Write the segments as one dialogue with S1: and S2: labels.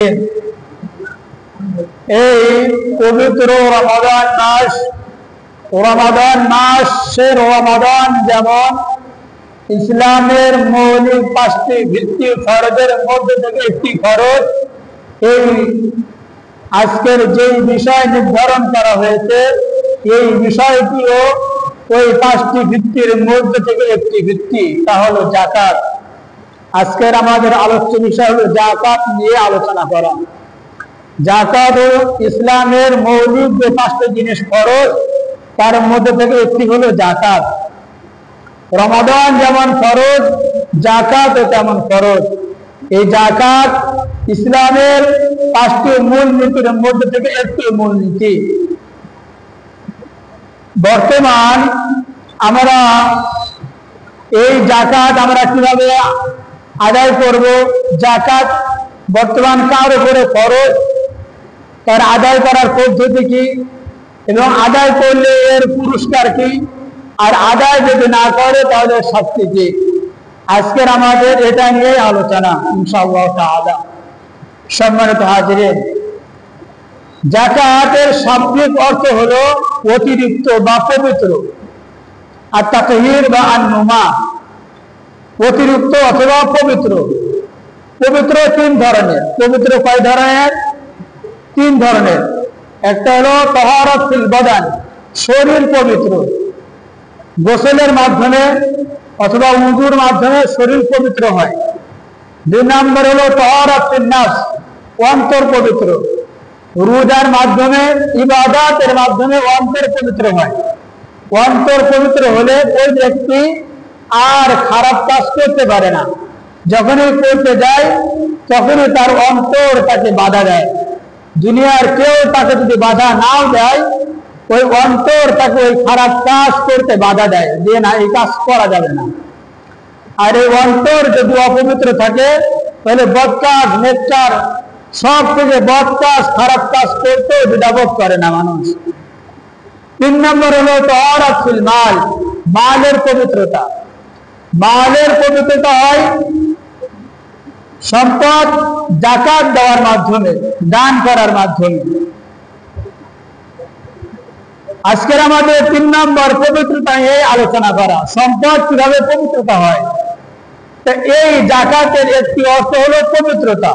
S1: দিন। এই পবিত্র রমাদান মাস সে রমাদান যেমন ইসলামের মৌলিক 5টি ভিত্তি ফরজের মধ্যে থেকে একটি ফরজ। এই আজকের যে বিষয় নির্ধারণ করা হয়েছে এই বিষয়টিও ওই 5টি ভিত্তির মধ্যে থেকে একটি ভিত্তি, তা হলো যাকাত। আজকের আমাদের আলোচ্য বিষয় হলো যাকাত নিয়ে আলোচনা করা। যাকাত ও ইসলামের মৌলিক যে 5টি জিনিস ফরজ তার মধ্যে থেকে একটি হলো যাকাত। রমাদান যেমন ফরজ যাকাত ও তেমন ফরজ। এই যাকাত ইসলামের 5টি মূল নীতির মধ্যে থেকে একটি মূল নীতি। বর্তমান আমরা এই যাকাত আমরা কিভাবে আদায় করব, যাকাত বর্তমান কার উপরে ফরজ, তার আদায় করার পদ্ধতি কি এবং আদায় করলে এর পুরস্কার কি, আর আদায় যদি না করে তাহলে শাস্তি কি। আজকের আমাদের এটা নিয়ে আলোচনা ইনশাআল্লাহ তাআলা। সম্মানিত হাজিরিন, যাকাতের শাব্দিক অর্থ হলো অতিরিক্ত বা পবিত্র, আর তাকহীর বা আন-নুমা, অতিরিক্ত অথবা পবিত্র। পবিত্র 3 ধরনের। পবিত্র কয় ধরনের? 3 ধরনের। একটা হলো তাহারাত ফিল বাদান, শরীর পবিত্র, গোসলের মাধ্যমে অথবা উযুর মাধ্যমে শরীর পবিত্র হয়। 2 নম্বর হলো তাহারাত ফিন নাফস, অন্তর পবিত্র, রোজার মাধ্যমে ইবাদতের মাধ্যমে অন্তর পবিত্র হয়। অন্তর পবিত্র হলে ওই ব্যক্তি আর খারাপ কাজ করতে পারে না। যখনই করতে যায় তখনই তার অন্তর তাকে বাধা দেয়। দুনিয়ার কেউ তাকে যদি বাধা নাও দেয়, ওই অন্তর তাকে ওই খারাপ কাজ করতে বাধা দেয়, যে না এই কাজ করা যাবে না। আর এই অন্তর যদি অপবিত্র থাকে তাহলে বদ কাজ, নেক কাজ, সব থেকে বদ কাজ, খারাপ কাজ করতেও দ্বিধাবোধ করে না মানুষ। 3 নম্বর হলো তাহারাত ফিল মাল, মালের পবিত্রতা। মালের পবিত্রতা হয় সম্পদ যাকাত দেওয়ার মাধ্যমে, দান করার মাধ্যমে। আজকের আমাদের 3 নম্বর পবিত্রতা নিয়ে আলোচনা করা, সম্পদ কিভাবে পবিত্রতা হয়। তো এই যাকাতের একটি অর্থ হলো পবিত্রতা।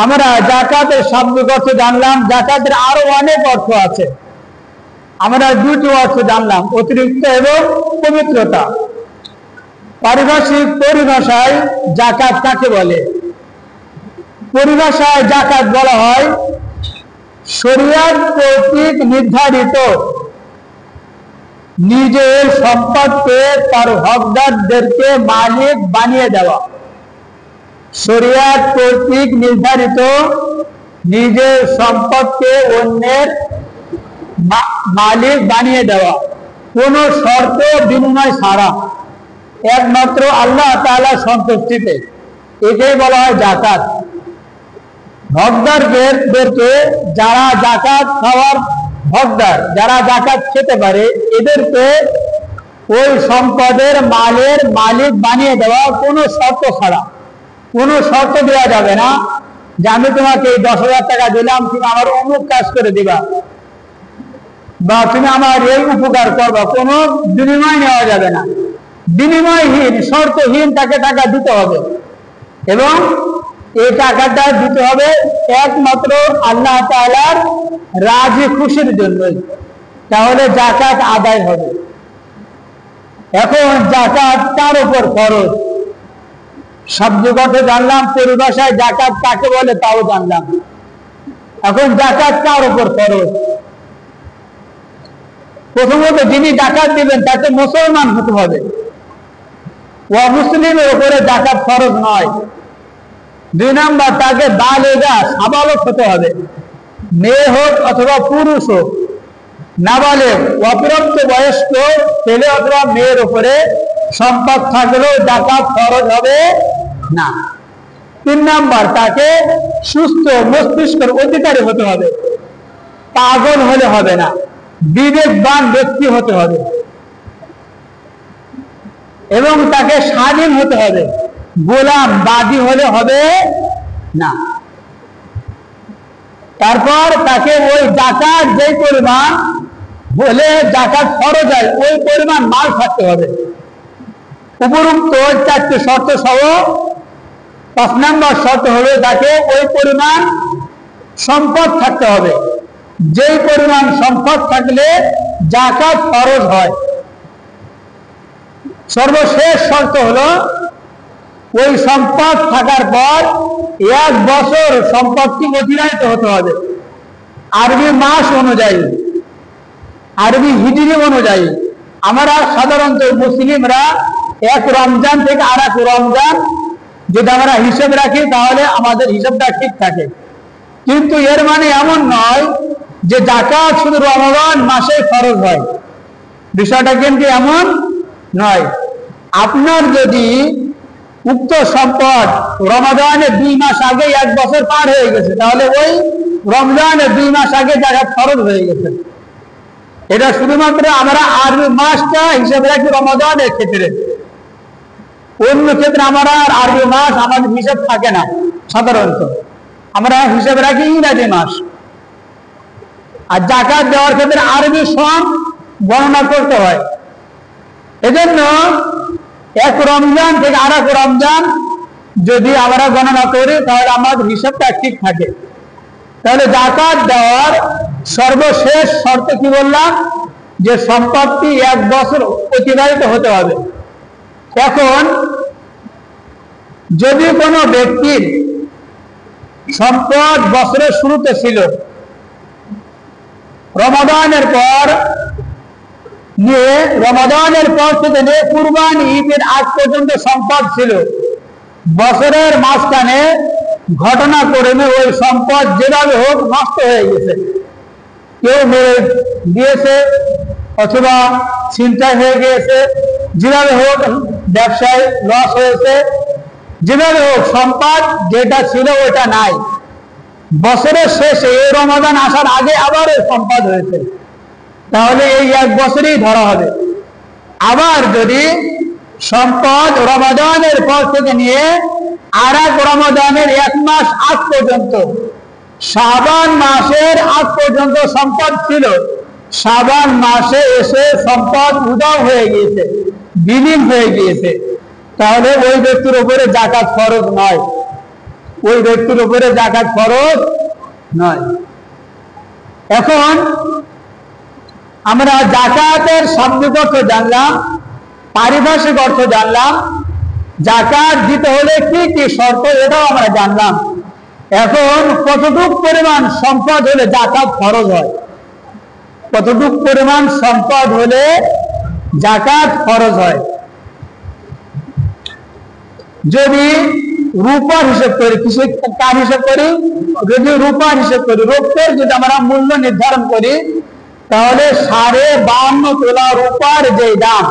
S1: আমরা যাকাতের শাব্দিক অর্থ জানলাম, যাকাতের আরো অনেক অর্থ আছে। আমরা 2টি অর্থ জানলাম, অতিরিক্ত এবং পবিত্রতা। পারিভাষিক পরিভাষায় যাকাত কাকে বলে? পরিভাষায় যাকাত বলা হয় শরীয়ত কর্তৃক নির্ধারিত নিজের সম্পদকে তার হকদারদেরকে মালিক বানিয়ে দেওয়া। শরীয়ত কর্তৃক নির্ধারিত নিজের সম্পদকে অন্যের মালিক বানিয়ে দেওয়া, কোনো শর্ত বিনিময় ছাড়া, একমাত্র আল্লাহ তাআলা সন্তুষ্টিতে। এটাই বলা হয় যাকাত। হকদারদেরকে, যারা যাকাত খাওয়ার হকদার, যারা যাকাত খেতে পারে, এদেরকে ওই সম্পদের মালের মালিক বানিয়ে দেওয়া, কোনো শর্ত ছাড়া। কোনো শর্ত দেওয়া যাবে না যে আমি তোমাকে 10,000 টাকা দিলাম, তুমি আমার অমুক কাজ করে দিবা বা তুমি আমার এই উপকার করবা, কোনো বিনিময় নেওয়া যাবে না। বিনিময়হীন, শর্তহীন তাকে টাকা দিতে হবে এবং এই টাকাটা দিতে হবে একমাত্র আল্লাহ তাআলার রাজি খুশির জন্যই, তাহলে যাকাত আদায় হবে। এখন যাকাত কার উপর ফরজ? শাব্দিক অর্থে জানলাম, পরিভাষায় যাকাত কাকে বলে তাও জানলাম। এখন যাকাত কার উপর ফরজ? প্রথমত যিনি যাকাত দিবেন তাকে মুসলমান হতে হবে। অমুসলিমের উপরে যাকাত ফরজ নয়। 2 নম্বর, তাকে বালেগা, সাবালক হতে হবে, মেয়ে হোক অথবা পুরুষ হোক। নাবালেগ, অপ্রাপ্ত বয়স্ক ছেলে অথবা মেয়ের উপরে সম্পদ থাকলেও যাকাত ফরজ হবে না। 3 নম্বর, তাকে সুস্থ মস্তিষ্কের অধিকারী হতে হবে, পাগল হলে হবে না, বিবেকবান ব্যক্তি হতে হবে এবং তাকে স্বাধীন হতে হবে, গোলাম বাদী হলে হবে না। তারপর তাকে ওই জাকাত যে পরিমাণ বলে জাকাত ফরজ হয় ওই পরিমাণ মাল থাকতে হবে। উপরোক্ত 4টি শর্ত সহ 5 নম্বর শর্ত হলো তাকে ওই পরিমাণ সম্পদ থাকতে হবে যেই পরিমাণ সম্পদ থাকলে জাকাত ফরজ হয়। সর্বশেষ শর্ত হলো ওই সম্পদ থাকার পর 1 বছর সম্পদটি অতিবাহিত হতে হবে আরবি মাস অনুযায়ী, আরবি হিজরি অনুযায়ী। আমরা সাধারণত মুসলিমরা এক রমজান থেকে আর এক রমজান যদি আমরা হিসেব রাখি তাহলে আমাদের হিসাবটা ঠিক থাকে, কিন্তু এর মানে এমন নয় যে জাকাত শুধু রমজান মাসে ফরজ হয়। বিষয়টা কিন্তু এমন নয়। আপনার যদি উক্ত সম্পদ রমজানের 2 মাস আগে 1 বছর পার হয়ে গেছে তাহলে ওই রমজানের 2 মাস আগে জাকাত ফরজ হয়ে গেছে। এটা শুধুমাত্র আমরা আরবি মাসটা হিসেব রাখি রমজানের ক্ষেত্রে, অন্য ক্ষেত্রে আমরা আরবি মাস আমাদের হিসাব থাকে না। সাধারণত আমরা হিসাব রাখি ইংরাজি মাস। আর জাকাত দেওয়ার ক্ষেত্রে আরবি সন গণনা করতে হয়। এজন্য এক রমজান থেকে আর এক রমজান যদি আমরা গণনা করি তাহলে আমাদের হিসাবটা ঠিক থাকে। তাহলে জাকাত দেওয়ার সর্বশেষ শর্ত কি বললাম, যে সম্পদটি 1 বছর অতিবাহিত হতে হবে। এখন যদি কোনো ব্যক্তির সম্পদ বছরের শুরুতে ছিল, রমাদানের পর থেকে নিয়ে কুরবানি ঈদের আগ পর্যন্ত সম্পদ ছিল, বছরের মাঝখানে ঘটনাক্রমে ওই সম্পদ যেভাবে হোক নষ্ট হয়ে গেছে, কেউ মেরে দিয়েছে অথবা ছিনতাই হয়ে গিয়েছে, যেভাবে হোক ব্যবসায় লস হয়েছে, যেভাবে হোক সম্পদ যেটা ছিল ওটা নাই, বছরের শেষে এই রমাদান আসার আগে আবার এই সম্পদ হয়েছে, তাহলে এই 1 বছরই ধরা হবে। আবার যদি সম্পদ রমাদানের পর থেকে নিয়ে আর এক রমাদানের 1 মাস আগ পর্যন্ত, শাবান মাসের আগ পর্যন্ত সম্পদ ছিল, শাবান মাসে এসে সম্পদ উধাও হয়ে গিয়েছে, বিলীন হয়ে গিয়েছে, তাহলে ওই ব্যক্তির উপরে জাকাত ফরজ নয়, ওই ব্যক্তির উপরে জাকাত ফরজ নয়। এখন আমরা জাকাতের শাব্দিক অর্থ জানলাম, পারিভাষিক অর্থ জানলাম, জাকাত দিতে হলে কি কি শর্ত এটাও আমরা জানলাম। এখন কতটুক পরিমাণ সম্পদ হলে জাকাত ফরজ হয়, কতটুক পরিমাণ সম্পদ হলে জাকাত ফরজ হয়। যদি রূপার হিসেব করি, কার হিসেব করি, যদি রূপার হিসেব করি, রৌপ্যের যদি আমরা মূল্য নির্ধারণ করি তাহলে 52.5 তোলা রূপার যেই দাম,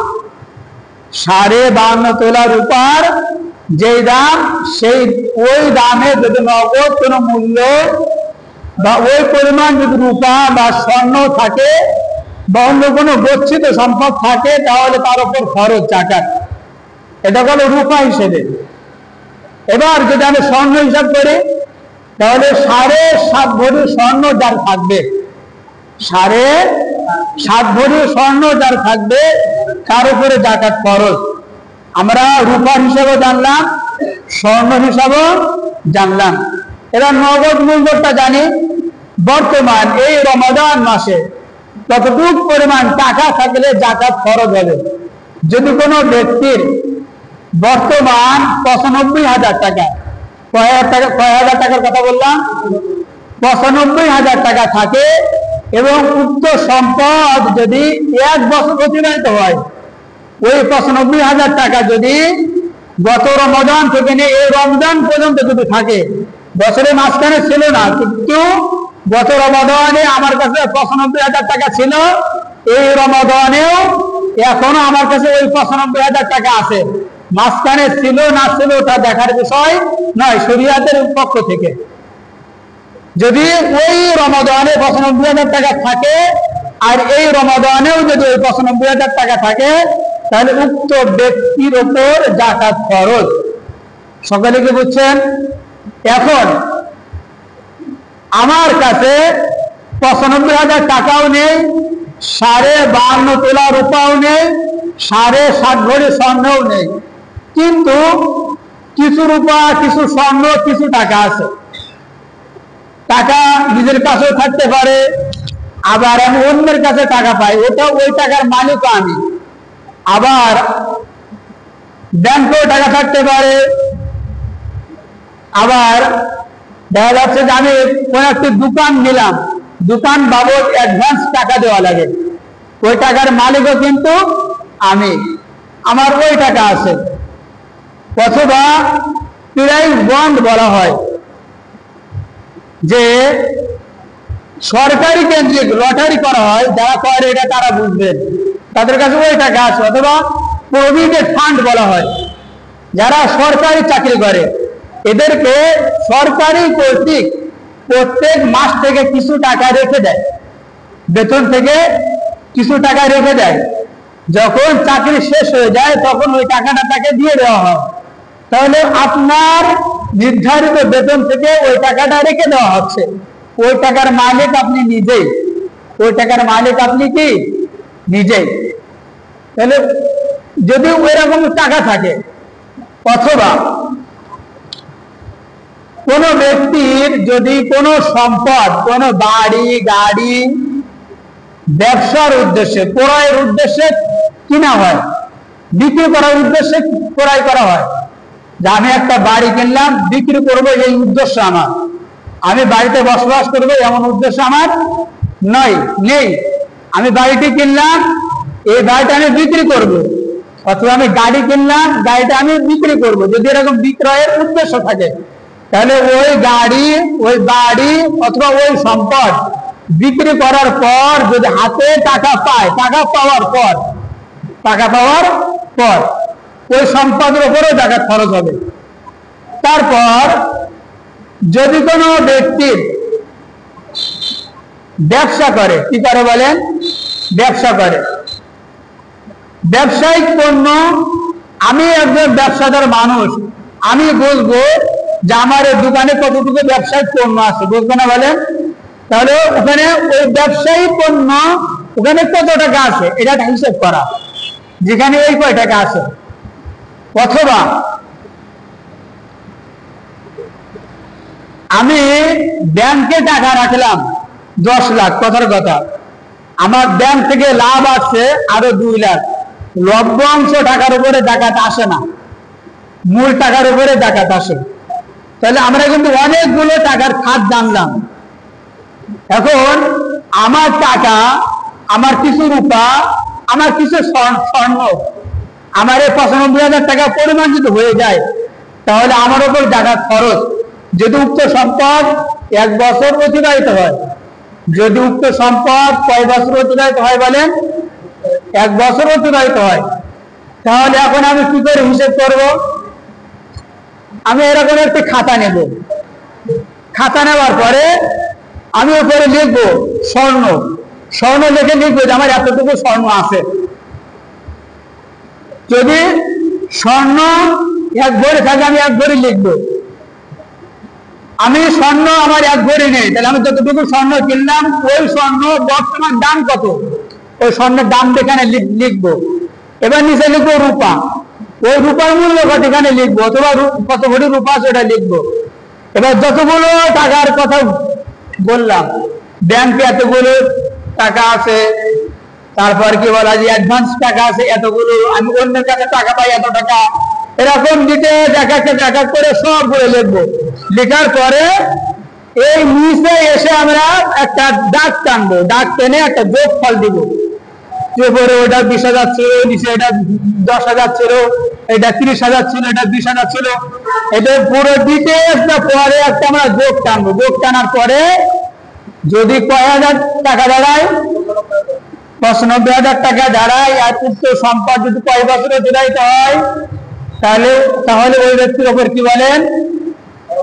S1: 52.5 তোলা রূপার যেই দাম, সেই ওই দামে যদি নগদ কোন মূল্য বা ওই পরিমাণ যদি রূপা বা স্বর্ণ থাকে বা অন্য কোনো গচ্ছিত সম্পদ থাকে তাহলে তার উপর খরচ জাকাত। এটা হলো রূপা হিসেবে। এবার যদি আমি স্বর্ণ হিসাব করি তাহলে 7.5 ভরি স্বর্ণ যার থাকবে, 7.5 ভরি স্বর্ণ যার থাকবে তার উপরে জাকাত ফরজ। আমরা রূপার হিসাবে জানলাম, স্বর্ণ হিসাবেও জানলাম। এবার নগদ মূল্যটা জানি, বর্তমান এই রমাদান মাসে কতটুকু পরিমাণ টাকা থাকলে জাকাত ফরজ হবে। যদি কোনো ব্যক্তির বর্তমান 95,000 টাকা, কয় হাজার টাকার কথা বললাম, 95,000 টাকা থাকে এবং উক্ত সম্পদ যদি 1 বছর অতিবাহিত হয়, ওই 95,000 টাকা যদি গত রমজান থেকে নিয়ে এই রমজান পর্যন্ত যদি থাকে, বছরের মাঝখানে ছিল না কিন্তু গত রমজানে আমার কাছে 95,000 টাকা ছিল, এই রমজানেও এখনো আমার কাছে ওই 95,000 টাকা আছে, মাঝখানে ছিল না ছিল তা দেখার বিষয় নয় শরীয়তের পক্ষ থেকে। যদি ওই রমজানে 95,000 টাকা থাকে আর এই রমজানেও যদি ওই 95,000 টাকা থাকে তাহলে উক্ত ব্যক্তির উপর জাকাত ফরজ। সকলে কি বুঝছেন? এখন আমার কাছে 95,000 টাকাও নেই, 52.5 তোলা রূপাও নেই, 60.5 ভরি স্বর্ণও নেই, কিন্তু কিছু রূপা, কিছু স্বর্ণ, কিছু টাকা আছে। টাকা নিজের কাছেও থাকতে পারে, আবার আমি অন্যের কাছে টাকা পাই, ওটা ওই টাকার মালিক আমি। আবার ব্যাংকেও টাকা থাকতে পারে, আবার দেখা যাচ্ছে যে আমি কোন একটি দোকান নিলাম, দোকান বাবদ অ্যাডভান্স টাকা দেওয়া লাগে, ওই টাকার মালিকও কিন্তু আমি, আমার ওই টাকা আছে। অথবা প্রাইস বন্ড বলা হয়, যে সরকারি কেন্দ্রিক লটারি করা হয়, যারা করে এটা তারা বুঝবেন, তাদের কাছে ওই টাকা আছে। অথবা প্রভিডেন্ট ফান্ড বলা হয়, যারা সরকারি চাকরি করে এদেরকে সরকারি কর্তৃক প্রত্যেক মাস থেকে কিছু টাকা রেখে দেয়, বেতন থেকে কিছু টাকা রেখে দেয়, যখন চাকরি শেষ হয়ে যায় তখন ওই টাকাটা তাকে দিয়ে দেওয়া হয়। তাহলে আপনার নির্ধারিত বেতন থেকে ওই টাকাটা রেখে দেওয়া হচ্ছে, ওই টাকার মালিক আপনি নিজেই, ওই টাকার মালিক আপনি কি নিজেই। তাহলে যদি ওইরকম টাকা থাকে, অথবা কোন ব্যক্তির যদি কোনো সম্পদ, কোন বাড়ি গাড়ি ব্যবসার উদ্দেশ্যে, ক্রয়ের উদ্দেশ্যে কিনা হয়, বিক্রি করার উদ্দেশ্যে ক্রয় করা হয়, যে আমি একটা বাড়ি কিনলাম বিক্রি করবো এই উদ্দেশ্য আমার, আমি বাড়িতে বসবাস করবো এমন উদ্দেশ্য আমার নেই, আমি বাড়িটি কিনলাম, এই বাড়িটা আমি বিক্রি করব, অথবা আমি গাড়ি কিনলাম, গাড়িটা আমি বিক্রি করব, যদি এরকম বিক্রয়ের উদ্দেশ্য থাকে, তাহলে ওই গাড়ি, ওই বাড়ি অথবা ওই সম্পদ বিক্রি করার পর যদি হাতে টাকা পায়, টাকা পাওয়ার পর ওই সম্পদের উপরেও টাকা খরচ হবে। তারপর যদি কোনো ব্যক্তির ব্যবসা করে, কি করে বলেন, ব্যবসা করে, ব্যবসায়িক পণ্য, আমি একজন ব্যবসাদার মানুষ, আমি বুঝবো যে আমার এই দোকানে কতটুকু ব্যবসায়িক পণ্য আছে, বুঝবো না বলেন? তাহলে ওখানে ওই ব্যবসায়ী পণ্য ওখানে কত টাকা আছে এটা হিসেব করা, যেখানে এই কয় টাকা আছে। অথবা আমি ব্যাংকে টাকা রাখলাম 10 লাখ, কথার কথা, আমার ব্যাংক থেকে লাভ আসছে আরো 2 লাখ, লভ্যাংশ টাকার উপরে ডাকাত আসে না, মূল টাকার উপরে ডাকাত আসে। তাহলে আমরা কিন্তু অনেকগুলো টাকার খাত জানলাম। এখন আমার টাকা, আমার কিছু রূপা, আমার কিছু স্বর্ণ, আমার এই 95,000 টাকা পরিমাণ যদি হয়ে যায়, তাহলে আমার উপর ডাকাত খরচ, যদি উক্ত সম্পদ 1 বছর অতিবাহিত হয়, যদি উক্ত সম্পদ কয় বছর অতিবাহিত হয় বলেন, 1 বছর অতিবাহিত হয়, তাহলে এখন আমি কি করে হিসেব করব? আমি এরকম একটি খাতা নেব, খাতা নেওয়ার পরে আমি উপরে লিখবো স্বর্ণ লিখে লিখবো যে আমার এতটুকু স্বর্ণ আছে। যদি স্বর্ণ 1 ভরি থাকে আমি 1 ভরি লিখবো, আমি স্বর্ণ আমার 1 ভরি নেই, তাহলে আমি যতটুকু স্বর্ণ কিনলাম ওই স্বর্ণ বর্তমান দাম কত, ওই স্বর্ণের দাম এখানে লিখবো। এবার নিচে লিখবো রূপা, ওই রূপার মূল্য কত এখানে লিখবো, অথবা কত ভরি রূপা সেটা লিখবো। এবার যতগুলো টাকার কথা বললাম, ব্যাংকে এতগুলো টাকা আছে, তারপর কি বলা যায় অ্যাডভান্স টাকা আছে এতগুলো, আমি অন্যের কাছে টাকা পাই এত টাকা, এরকম দিতে দেখা করে সব বলে লিখবো। লেখার পরে এই নিচে এসে আমরা একটা দাগ টানবো, দাগ টেনে একটা যোগফল দিব, যে পরে ওটা 20,000 ছিল, নিচে এটা 10,000 ছিল, এটা 30,000 ছিল, এটা 20,000 ছিল, এটা পুরো ডিটেইলসটা পরে একটা আমরা যোগ টানবো। যোগ টানার পরে যদি কয় হাজার টাকা দাঁড়ায়, 95,000 টাকা দাঁড়ায়, আর উক্ত সম্পদ যদি কয় বছরে অতিবাহিত হয়, তাহলে ওই ব্যক্তির উপর কি বলেন,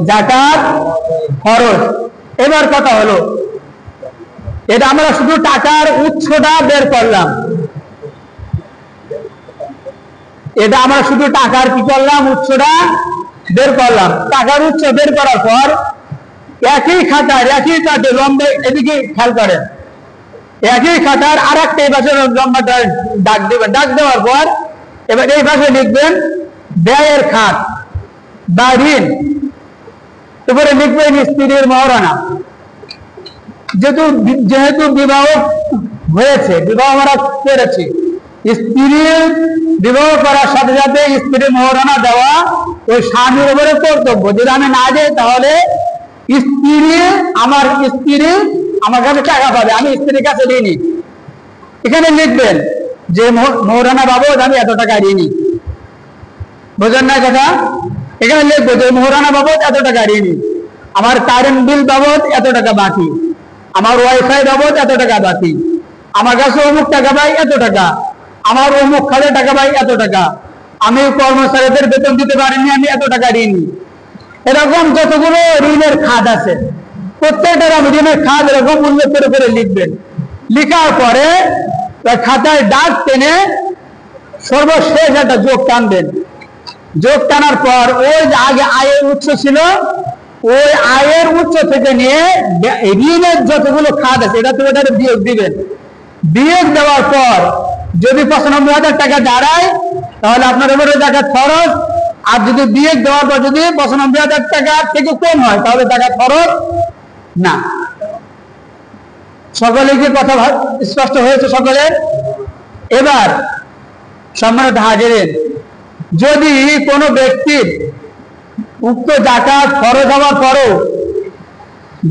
S1: যাকাত খরচ। এবার কথা হলো, এটা আমরা শুধু টাকার উৎসটা বের করলাম, এটা আমরা শুধু টাকার কি করলাম, উৎসটা বের করলাম। টাকার উৎস বের করার পর একই খাতার একই চাটে লম্বা, এদিকে খেয়াল করেন, একই খাতার আর একটা এই পাশে লম্বাটা দাগ দেবেন। দাগ দেওয়ার পর এবার এই পাশে লিখবেন ব্যয়ের খাত বা ঋণ, এবারে লিখবেন স্ত্রীর মহারণা। যেহেতু বিবাহ হয়েছে, বিবাহ আমরা করেছি, স্ত্রীর বিবাহ করার সাথে সাথে স্ত্রীর মহারণা দেওয়া ওই স্বামীর উপরে কর্তব্য। যদি আমি না দিই তাহলে আমার স্ত্রী আমার কাছে টাকা পাবে, আমি স্ত্রীর কাছে ঋণী। এখানে লিখবেন যে মহারণা বাবদ আমি এত টাকা ঋণী। বোঝেন না কথা? এখানে লিখবো যে মহারণা বাবদ এত টাকা ঋণী, আমার কারেন্ট বিল বাবদ এত টাকা বাকি, আমার ওয়াইফাই বাবদ এত টাকা বাকি, আমার কাছে অমুক টাকা পাই এত টাকা, আমার অমুক খালে টাকা পাই এত টাকা, আমি কর্মচারীদের বেতন দিতে পারিনি, আমি এত টাকা ঋণী। এরকম যতগুলো ঋণের খাত আছে প্রত্যেকটা ঋণের খাত এরকম উল্লেখ করে করে লিখবেন। লিখার পরে খাতায় দাগ টেনে সর্বশেষ একটা যোগ টানবেন। যোগ টানার পর ওই আগে আয়ের উৎস ছিল, ওই আয়ের উৎস থেকে নিয়ে ঋণের যতগুলো খাত আছে এটা তো ওটার বিয়োগ দিবেন। বিয়োগ দেওয়ার পর যদি 95,000 টাকা দাঁড়ায় তাহলে আপনার উপরে জাকাত ফরজ, আর যদি বিয়োগ দেওয়ার পর যদি 95,000 টাকা থেকে কম হয় তাহলে জাকাত ফরজ না। সকলে কি কথা স্পষ্ট হয়েছে সকলের? এবার সম্মানিত হাজিরিন, যদি কোনো ব্যক্তির উক্ত জাকাত ফরজ হওয়ার পরও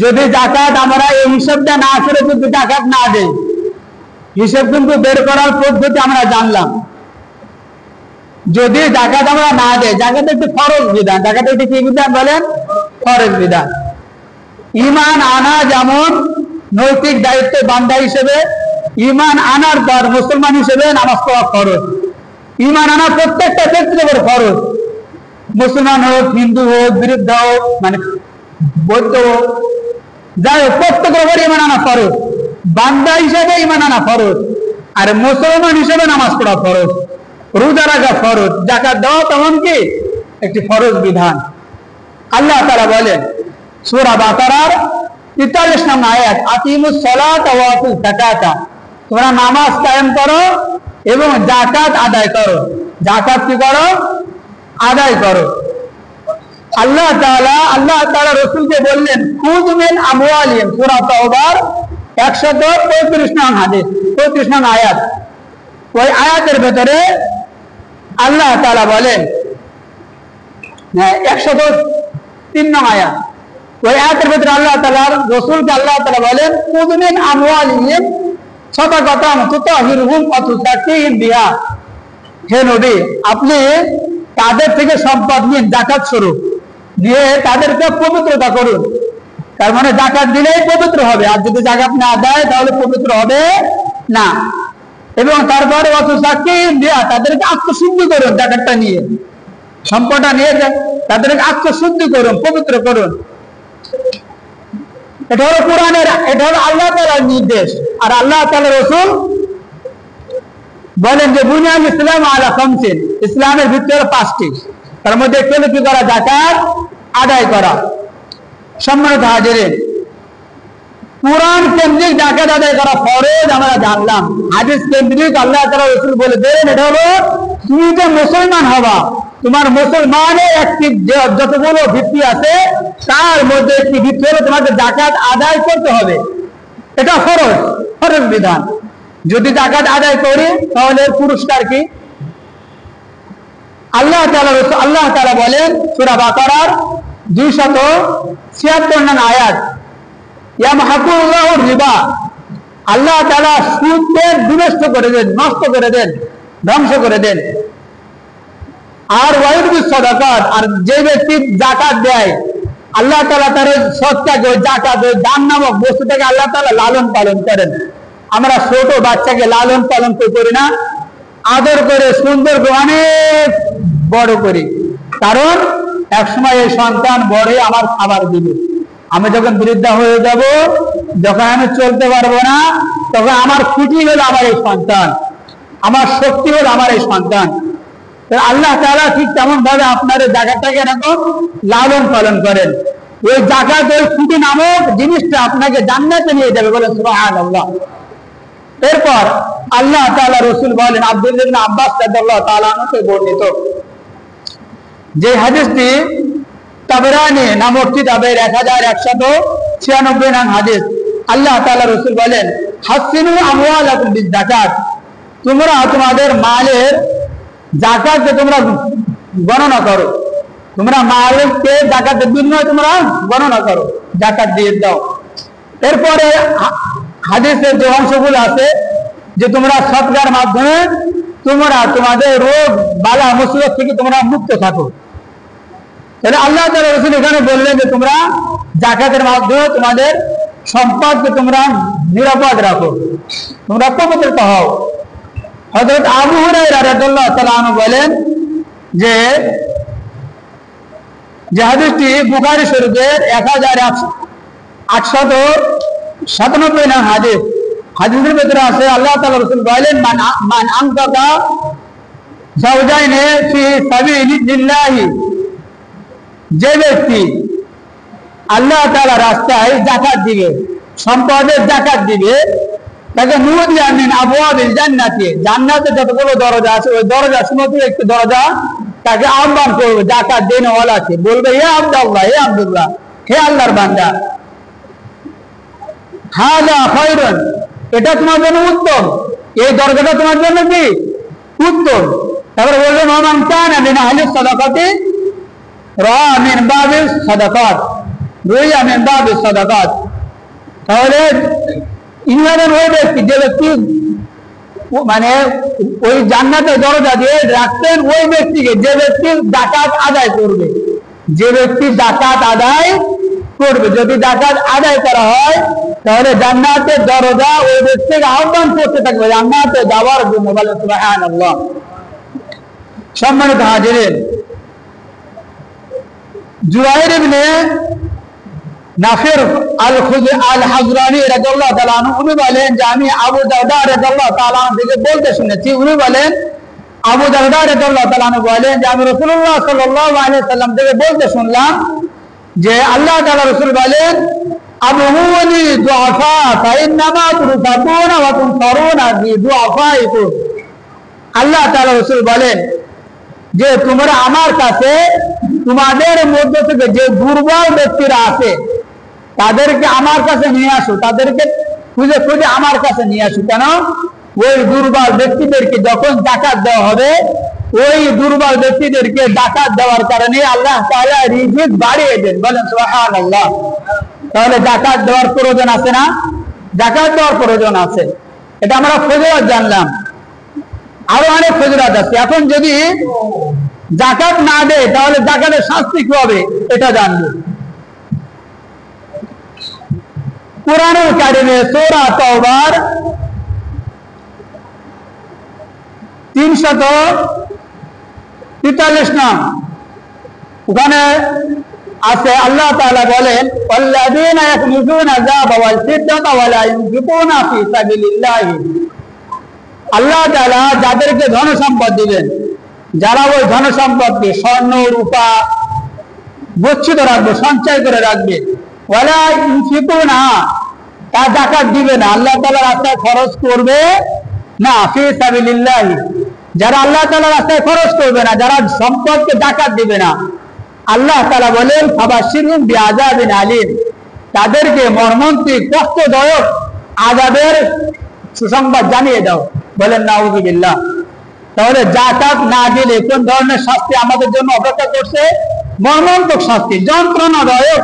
S1: যদি জাকাত আমরা এই হিসাবটা না করে যদি জাকাত না দেই, হিসাব কিন্তু বের করার পদ্ধতি আমরা জানলাম। যদি জাকাত আমরা না দেই, জাকাত একটি ফরজ বিধান। জাকাত একটি কি বিধান বলেন? ফরজ বিধান। ঈমান আনা যেমন নৈতিক দায়িত্ব বান্দা হিসেবে, ঈমান আনার পর মুসলমান হিসেবে নামাজ পড়া ফরজ। ঈমান আনা প্রত্যেকটা ক্ষেত্রে ফরজ, মুসলমান হোক, হিন্দু হোক, বৃদ্ধ হোক, মানে বৌদ্ধ হোক, যাই হোক প্রত্যেকের উপর ঈমান আনা ফরজ। বান্দা হিসেবে ঈমান আনা ফরজ, আর মুসলমান হিসেবে নামাজ পড়া ফরজ, রোজা রাখা ফরজ, যাকাত দেওয়া তেমন কি একটি ফরজ বিধান। আল্লাহ তাআলা বলেন সূরা বাকারার 43 নম্বর আয়াত, আকিমুস সালাতা ওয়া আতুজ যাকাতা, তোমরা নামাজ কায়েম করো এবং যাকাত আদায় করো। যাকাত কি করো? আদায় করো। আল্লাহ তাআলা রাসূলকে বললেন খুয মিন আমওয়ালিহিম, সূরা তাওবার 135 নম্বর হাদিস, 35 নম্বর আয়াত। ওই আয়াতের ভিতরে আল্লাহ তাআলা বলেন, 103 নম্বর আয়াত, ওই আয়াতের ভিতরে আল্লাহ তাআলার রাসূলকে আল্লাহ তাআলা বলেন খুয মিন আমওয়ালিহিম সাদাকাতান তুতাহিরুহুম ওয়া তুযাক্কিহিম বিহা। হে নবী, আপনি তাদের থেকে সম্পদ নিন যাকাত স্বরূপ, দিয়ে তাদেরকে পবিত্রতা করুন। তার মানে যাকাত দিলেই পবিত্র হবে, আর যদি যাকাত না দেয় তাহলে পবিত্র হবে না। এবং তারপরে ওয়া তুযাক্কিহিম বিহা, তাদেরকে আত্মশুদ্ধি করুন, যাকাতটা নিয়ে সম্পদটা নিয়ে তাদেরকে আত্মশুদ্ধি করুন, পবিত্র করুন। এটা হলো কোরআনের, এটা হলো আল্লাহ তাআলার নির্দেশ। আর আল্লাহ তাআলার রাসূল বলেন যে বুনিয়াল ইসলাম আলা খামসিন, ইসলামের ভিতরে 5টি, তার মধ্যে একটি হলো কি করা? যাকাত আদায় করা। সম্মানিত হাজিরিন, কোরআন কেন্দ্রিক যাকাত আদায় করা ফরজ আমরা জানলাম। হাদিস কেন্দ্রিক আল্লাহ তাআলা রাসূল বলে দেন এটা হলো তুমি যে মুসলমান হবা, তোমার মুসলমানের একটি যতগুলো ভিত্তি আছে তার মধ্যে একটি ভিত্তি হলো তোমাকে যাকাত আদায় করতে হবে। এটা ফরজ, ফরজ বিধান। যদি যাকাত আদায় করি তাহলে পুরস্কার কি? আল্লাহ তাআলা বলেন সূরা বাকারার 276 নম্বর আয়াত, ইয়ামহাকুল্লাহু রিবা, আল্লাহ তাআলা সুদকে বিনষ্ট করে দেন, নষ্ট করে দেন, ধ্বংস করে দেন। আর ওয়াইরবিস সাদাকাত, আর যে ব্যক্তি যাকাত দেয় আল্লাহ তাআলা তার সৎকাকে, যাকাত, দান নামক বস্তুটাকে আল্লাহ তাআলা লালন পালন করেন। আমরা ছোট বাচ্চাকে লালন পালন করি না, আদর করে সুন্দর করে অনেক বড় করি, কারণ একসময় এই সন্তান বড় আমার খাবার দিবে। আমি যখন বৃদ্ধা হয়ে যাব, যখন আমি চলতে পারবো না, তখন আমার খুঁটি হলো আমার এই সন্তান, আমার শক্তি হলো আমার এই সন্তান। আল্লাহ তাআলা ঠিক তেমন ভাবে আপনার জায়গাটাকে এরকম লালন পালন করেন। ওই জাকাত ওই খুঁটি নামক জিনিসটা আপনাকে জান্নাতে নিয়ে যাবে, বলে সুবহানাল্লাহ। এরপর আল্লাহ তাআলা রাসূল বলেন, আব্দুল্লাহ ইবনে আব্বাস রাদিয়াল্লাহু তাআলা আনহু বর্ণিত যে হাদিসটি তাবরানী নামক কিতাবের 1196 নং হাদিস, আল্লাহ তাআলা রাসূল বলেন, হাসিনু আমওয়ালাকুম বিযাকাত, তোমরা তোমাদের মালের যাকাত তোমরা গণনা করো, তোমরা মালকে যাকাতের বিনিময়ে তোমরা গণনা করো, যাকাত দিয়ে দাও। এরপরে হাদিসের যে অংশগুলো আছে যে তোমরা সদকার মাধ্যমে তোমরা তোমাদের রোগ বালা মুসিবত থেকে তোমরা মুক্ত থাকো। তাহলে আল্লাহ তাআলা রাসূল এখানে বললেন যে তোমরা যাকাতের মাধ্যমে তোমাদের সম্পদকে তোমরা নিরাপদ রাখো, তোমরা পবিত্র হও। হযরত আবু হুরায়রা রাদিয়াল্লাহু তাআলা আনহু বলেন যে হাদিসটি বুখারী শরীফের 1897 নং হাদিস। হাদিসের ভিতরে আছে আল্লাহ তাআলা রাসূল বলেন, মান আনফাকা যাওজাইনি ফি সাবিলিল্লাহি, যে ব্যক্তি আল্লাহ তাআলা রাস্তায় যাকাত দিবে, সম্পদের যাকাত দিবে, তাকে নুদিয়া মিন আবওয়াবিল জান্নাতি, জান্নাতে যতগুলো দরজা আছে ওই দরজার মধ্যে একটি দরজা তাকে আহ্বান করবে যাকাত দেনওয়ালাকে, বলবে, হে আব্দুল্লাহ, হে আব্দুল্লাহ, হে আল্লাহর বান্দা, হাযা খায়রুন, এটা তোমার জন্য উত্তম, এই দরজাটা তোমার জন্য কি উত্তম। তারপরে বলবেন, ওমান কানা মিন আহলি সাদাকাতি রা মিন বাবিস সাদাকাত, রুইয়া মিন বাবিস সাদাকাত। তাহলে ইমানের ওই ব্যক্তি, যে ব্যক্তি মানে ওই জান্নাতের দরজা দিয়ে রাখতেন ওই ব্যক্তিকে, যে ব্যক্তি যাকাত আদায় করবে, যে ব্যক্তি যাকাত আদায় করবে, যদি যাকাত আদায় করা হয় তাহলে জান্নাতের দরজা ওই ব্যক্তিকে আহ্বান করতে থাকবে জান্নাতে যাওয়ার জন্য, বলে সুবহানাল্লাহ। সম্মানিত হাজিরিন, জুবাইর ইবনে নাফির আল হাজরানি রাদিয়াল্লাহু তাআলা আনহু উনি বলেন যে আমি আবু দারদা রাদিয়াল্লাহু তাআলা আনহু থেকে বলতে শুনেছি, উনি বলেন, আবু দারদা রাদিয়াল্লাহু তাআলা আনহু বলেন যে আমি রাসূলুল্লাহ সাল্লাল্লাহু আলাইহি সাল্লাম থেকে বলতে শুনলাম যে আল্লাহ তাআলা রাসূল বলেন, আবহুনি দুআফা ফাইন্নামা তুরফাতুনা ওয়া তুনসারুনা বিদুআফাইকুম। আল্লাহ তাআলা রাসূল বলেন যে তোমরা আমার কাছে তোমাদের মধ্যে থেকে যে দুর্বল ব্যক্তিরা আছে তাদেরকে আমার কাছে নিয়ে আসো, তাদেরকে খুঁজে খুঁজে আমার কাছে নিয়ে আসো। কেন? ওই দুর্বল ব্যক্তিদেরকে যখন যাকাত দেওয়া হবে, ওই দুর্বল ব্যক্তিদেরকে যাকাত দেওয়ার কারণে আল্লাহ তাআলা রিজিক বাড়িয়ে দেন, বলেন সুবহানাল্লাহ। তাহলে যাকাত দেওয়ার প্রয়োজন আছে না? যাকাত দেওয়ার প্রয়োজন আছে, এটা আমরা ফজিলত জানলাম, আরো অনেক ফজিলত আছে। এখন যদি যাকাত না দেয় তাহলে যাকাতের শাস্তি কি হবে এটা জানবো। কুরআনুল কারীমে সূরা তাওবার 343 নাম, ওখানে আছে আল্লাহ তাআলা বলেন, ওয়াল্লাযীনা ইয়াকনিজুনা যাবা ওয়াল ফিদ্দাতা ওয়া লা ইউনফিকুনা ফি সাবিলিল্লাহি। আল্লাহ তাআলা যাদেরকে ধন সম্পদ দিবেন, যারা ওই ধন সম্পদকে স্বর্ণ রূপা গচ্ছিত রাখবে, সঞ্চয় করে রাখবে, ওয়া লা ইউনফিকুনা, তা যাকাত দিবে না, আল্লাহ তাআলার রাস্তায় খরচ করবে না, ফি সাবিলিল্লাহি, যারা আল্লাহ তাআলার রাস্তায় খরচ করবে না, যারা সম্পদকে যাকাত দিবে না, আল্লাহ তাআলা বলেন, ফাবাশশিরহুম বিআযাবিন আলীম, তাদেরকে মর্মান্তিক কষ্টদায়ক আযাবের সুসংবাদ জানিয়ে দাও, বলেন নাউযুবিল্লাহ। তাহলে যাকাত না দিলে কোন ধরনের শাস্তি আমাদের জন্য অপেক্ষা করছে? মর্মান্তিক শাস্তি, যন্ত্রণাদায়ক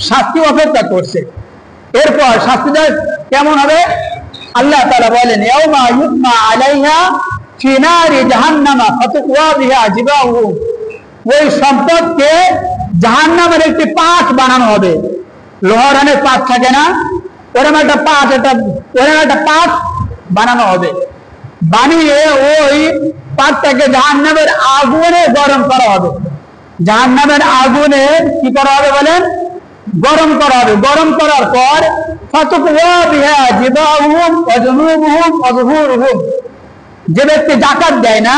S1: শাস্তি অপেক্ষা করছে। এরপর শাস্তিটা কেমন হবে? আল্লাহ তাআলা বলেন, ইয়াউমা ইউহমা আলাইহা ফি নারি জাহান্নামা ফাতুকওয়া বিহা জিবাহুম, ওই সম্পদকে জাহান্নামের একটি পাত বানানো হবে, লোহার অনেক পাত থাকে না, ওরকম একটা পাত বানানো হবে, বানিয়ে ওই পাতটাকে জাহান্নামের আগুনে গরম করা হবে। জাহান্নামের আগুনে কি করা হবে বলেন? গরম করা হবে। গরম করার পর ফাতুকওয়া বিহা জিবাহুম ওয়া জুনুবুহুম ওয়া যুহুরুহুম, যে ব্যক্তি যাকাত দেয় না,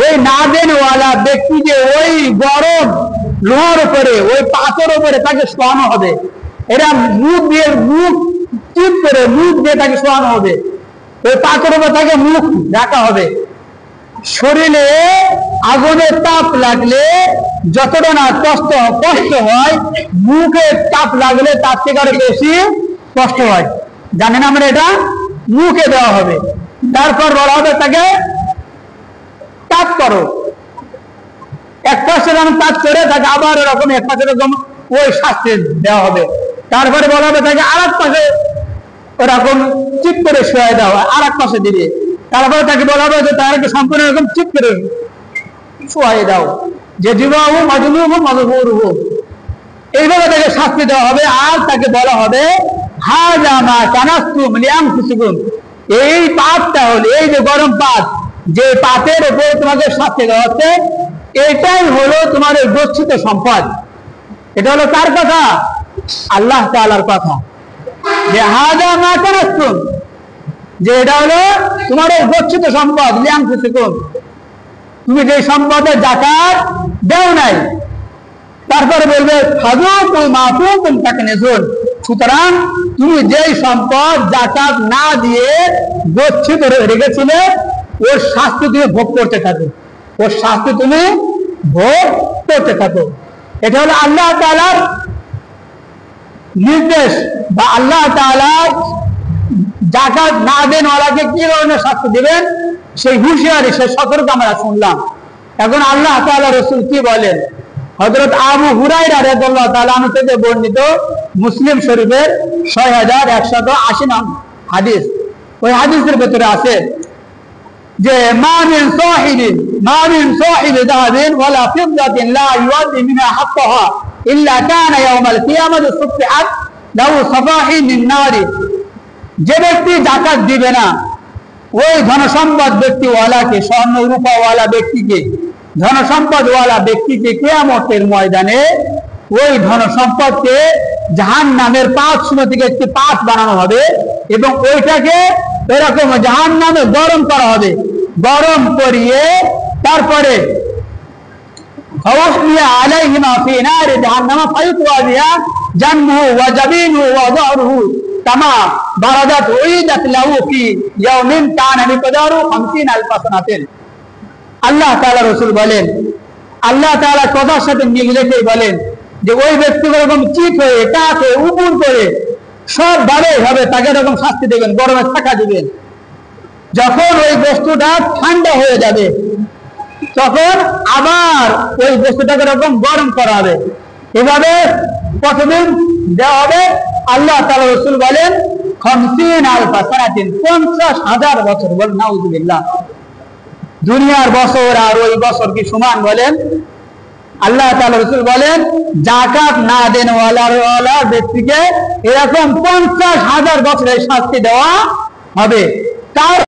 S1: ওই না দেনওয়ালা ব্যক্তি যে ওই গরম লোহার উপরে, ওই পাথর উপরে তাকে শোয়ানো হবে। এরা মুখ টিপ করে মুখ দিয়ে তাকে শোয়ানো হবে, ওই পাথর উপরে তাকে মুখ রাখা হবে। শরীরে আগুনের তাপ লাগলে যতটা না কষ্ট হয়, মুখে তাপ লাগলে তার থেকে আরো বেশি কষ্ট হয়। জানেন আমরা, এটা মুখে দেওয়া হবে। তারপর বলা হবে তাকে তাপ করো, এক পাশে যখন তাপ করে তাকে আবার এরকম এক পাশে এরকম ওই শাস্তি দেওয়া হবে। তারপরে বলা হবে তাকে আর এক পাশে ওরকম চিপ করে শোয়া দেওয়া হয়, আর এক পাশে দিবে। তারপরে তাকে বলা হবে যে তাদেরকে সম্পূর্ণ এরকম চিপ করে শোয়াই দাও, যে জীবাহু মাজলুহু মাজহুরুহু, এইভাবে তাকে শাস্তি দেওয়া হবে। আর তাকে বলা হবে হাযা মা কানাসতুম লিআনফুসিকুম, এই পাতটা হলো, এই যে গরম পাত, যে পাতের উপর তোমাকে শাস্তি দেওয়া হচ্ছে, এটাই হলো তোমাদের গচ্ছিত সম্পদ। এটা হলো কার কথা? আল্লাহ তাআলার কথা, যে হাযা মা কানাসতুম, যে এটা হলো তোমার গচ্ছিত সম্পদ। লিআনফুসিকুম, তুমি যে সম্পদের যাকাত দেও নাই। তারপরে বলবে ফাযুকু মা কুনতুম তাকনিজুন, সুতরাং তুমি যেই সম্পদ যাকাত না দিয়ে গচ্ছিত রেখেছিলে, ওর শাস্তি তুমি ভোগ করতে থাকো, ওর শাস্তি তুমি ভোগ করতে থাকো। এটা হলো আল্লাহ তাআলার নির্দেশ, বা আল্লাহ তাআলা যাকাত না দেন ওরাকে কি ধরনের শাস্তি দিবেন সেই হুঁশিয়ারি, সেই সতর্ক আমরা শুনলাম। এখন আল্লাহ তাআলা রাসূল কি বলেন? হযরত আবু হুরায়রা রাদিয়াল্লাহু তাআলা আনহু থেকে বর্ণিত, মুসলিম শরীফের 6180 নং হাদিস। ওই হাদিসের ভিতরে আছে যে মা মিন সাহিবি যাহাবিন ওয়ালা ফিদ্দাতিন লা ইউআদ্দি মিনহা হাক্কাহা ইল্লা কানা ইয়াওমাল কিয়ামাতি সুফিআত লাহু সাফাহি মিন নারি, যে ব্যক্তি যাকাত দিবে না, ওই ধনসম্পদ ব্যক্তিওয়ালাকে, স্বর্ণ রূপাওয়ালা ব্যক্তিকে, ধনসম্পদওয়ালা ব্যক্তিকে কিয়ামতের ময়দানে ওই ধনসম্পদকে জাহান্নামের 5 সীমা থেকে একটি পাত বানানো হবে, এবং ওইটাকে এরকম জাহান্নামে গরম করা হবে। গরম করিয়ে তারপরে ফাওয়াসলিয়া আলাইহিমা ফি নারি জাহান্নামা ফায়ুতওয়া বিহা জানহু ওয়া জাবিনহু ওয়া যাহরুহু কামা বারাদাত উইদাত লাহু ফি ইয়াউমিন কানা মিকদারু 50000 সানাতিন। আল্লাহ তাআলা রাসূল বলেন, আল্লাহ তাআলা কথার সাথে মিল রেখেই বলেন যে ওই ব্যক্তি এরকম চিত হয়ে তাকে উপর করে সব ভাবে তাকে এরকম শাস্তি দেবেন, গরমে থাকা দিবেন। যখন ওই বস্তুটা ঠান্ডা হয়ে যাবে, তখন আবার ওই বস্তুটাকে এরকম গরম করা হবে। এভাবে কতদিন দেওয়া হবে? আল্লাহ তাআলা রাসূল বলেন 50000 সানাতিন, 50,000 বছর। বলেন নাউযুবিল্লাহ। দুনিয়ার বছর আর ওই বছর কি সমান? বলেন। আল্লাহ তাআলা রাসূল বলেন যাকাত না দেনওয়ালা ব্যক্তিকে এরকম 50,000 বছরের শাস্তি দেওয়া হবে। তার